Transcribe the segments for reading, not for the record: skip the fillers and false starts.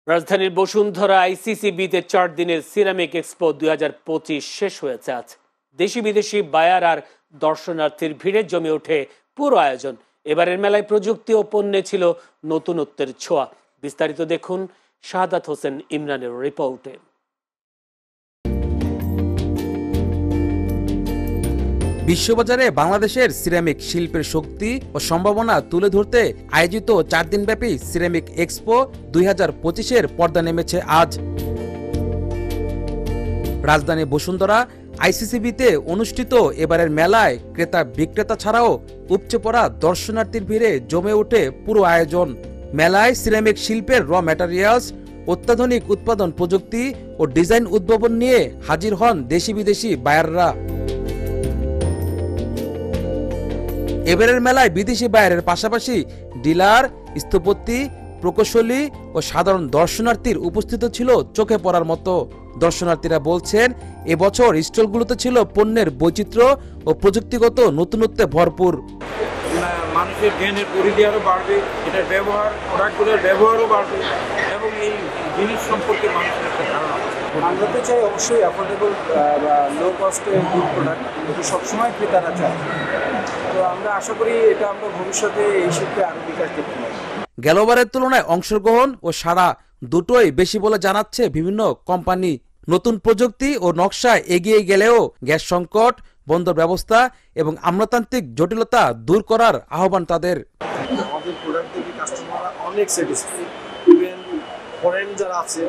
রাজধানীর বসুন্ধরা আইসিসিবিতে 4 দিনের ceramic expo 2025 শেষ হয়েছে আজ। দেশি বিদেশি বায়ার আর দর্শনার্থীর ভিড়ে জমে ওঠে পুরো আয়োজন। এবারের মেলায় প্রযুক্তি ও পণ্যে ছিল নতুনত্বের ছোঁয়া। বিস্তারিত দেখুন শাহাদাত হোসেন ইমরানের রিপোর্টে। বিশ্ববাজারে বাংলাদেশের সিরামিক শিল্পের শক্তি ও সম্ভাবনা তুলে ধরতে আয়োজিত 4 দিনব্যাপী সিরামিক এক্সপো 2025-এর পর্দা নেমেছে আজ। রাজধানী বসুন্ধরা আইসিসিবিতে অনুষ্ঠিত এবারের মেলায় ক্রেতা বিক্রেতা ছাড়াও উপচে পড়া দর্শনার্থীর ভিড়ে জমে ওঠে পুরো আয়োজন। মেলায় সিরামিক শিল্পের র ম্যাটেরিয়ালস, অত্যাধুনিক উৎপাদন প্রযুক্তি ও ডিজাইন উদ্ভাবন নিয়ে হাজির হন দেশি বিদেশি বায়াররা। এবারের মেলায় বিদেশি বায়ারের পাশাপাশি ডিলার, স্থপতি, প্রকৌশলী ও সাধারণ দর্শনার্থীর উপস্থিত ছিল চোখে পড়ার মতো। দর্শনার্থীরা বলছেন, এবছর স্টলগুলোতে ছিল পণ্যের বৈচিত্র্য ও প্রযুক্তিগত নতুনত্বে ভরপুর। মানুষের জ্ঞানের পরিধি আরও বাড়বে, এটার ব্যবহার, প্রোডাক্টগুলোর ব্যবহারও বাড়বে এবং এই জিনিস সম্পর্কে মানুষের একটা ধারণা। আমরা তো চাই অবশ্যই অ্যাফোর্ডেবল বা লো কস্টের গুড প্রোডাক্ট, এটি সবসময় ক্রেতারা চায়। তো আমরা আশা করি এটা আমরা ভবিষ্যতে এই শিল্পে আরও বিকাশ দেখতে পাবো। গেলবারের তুলনায় অংশগ্রহণ ও সাড়া দুটোই বেশি বলে জানাচ্ছে বিভিন্ন কোম্পানি। নতুন প্রযুক্তি ও নকশা এগিয়ে গেলেও গ্যাস সংকট, বন্দর ব্যবস্থা এবং আমলাতান্ত্রিক জটিলতা দূর করার আহ্বান তাদের। আমাদের প্রোডাক্ট দেখে কাস্টমাররা অনেক স্যাটিসফাই। ইভেন ফরেন যারা আছে,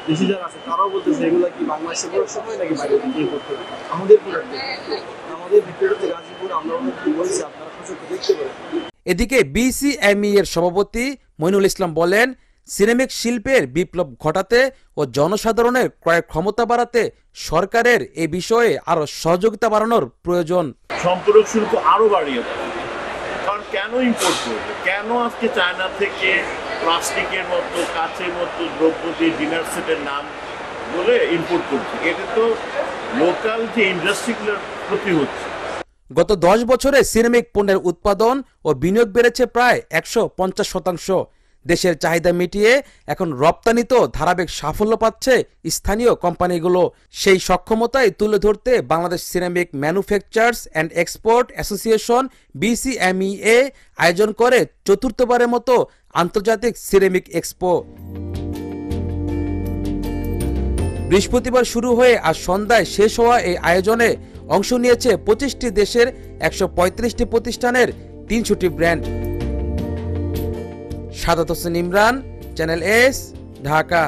দেশি যারা আছে, তারাও বলতেছে এগুলো কি বাংলাদেশে প্রোডাকশন হয় নাকি বাইরে থেকে করতে হবে। আমাদের প্রোডাক্ট আমাদের ভিক্টোরিয়াতে গাজীপুর, আমরা অনেককে বলছি আপনারা প্রযুক্তি দেখতে পারেন। এদিকে বিসিএমই এর সভাপতি মইনুল ইসলাম বলেন, সিরামিক শিল্পের বিপ্লব ঘটাতে ও জনসাধারণের ক্রয় ক্ষমতা বাড়াতে সরকারের এই বিষয়ে আরো সহযোগিতা বাড়ানোর প্রয়োজন। সম্পূরক শুল্ক আরো বাড়িয়ে দেয়। কারণ কেন ইম্পোর্ট করবে, কেন আজকে চায়না থেকে প্লাস্টিকের মতো, কাচের মতো দ্রব্য দিয়ে ডিনার সেটের নাম বলে ইম্পোর্ট করছে? এটা তো লোকাল যে ইন্ডাস্ট্রিগুলোর ক্ষতি হচ্ছে। গত 10 বছরে সিরামিক পণ্যের উৎপাদন ও বিনিয়োগ বেড়েছে প্রায় 150%। দেশের চাহিদা মিটিয়ে এখন রপ্তানিতেও ধারাবাহিক সাফল্য পাচ্ছে স্থানীয় কোম্পানিগুলো। সেই সক্ষমতাই তুলে ধরতে Bangladesh ceramic manufacturers and export association BCMEA আয়োজন করে চতুর্থবারের মতো আন্তর্জাতিক সিরামিক এক্সপো। বৃহস্পতিবার শুরু হয়ে আজ সন্ধ্যায় শেষ হওয়া এই আয়োজনে অংশ নিয়েছে 25টি দেশের 135টি প্রতিষ্ঠানের 300টি brand. Shahadat Hossain Imran, channel S, Dhaka.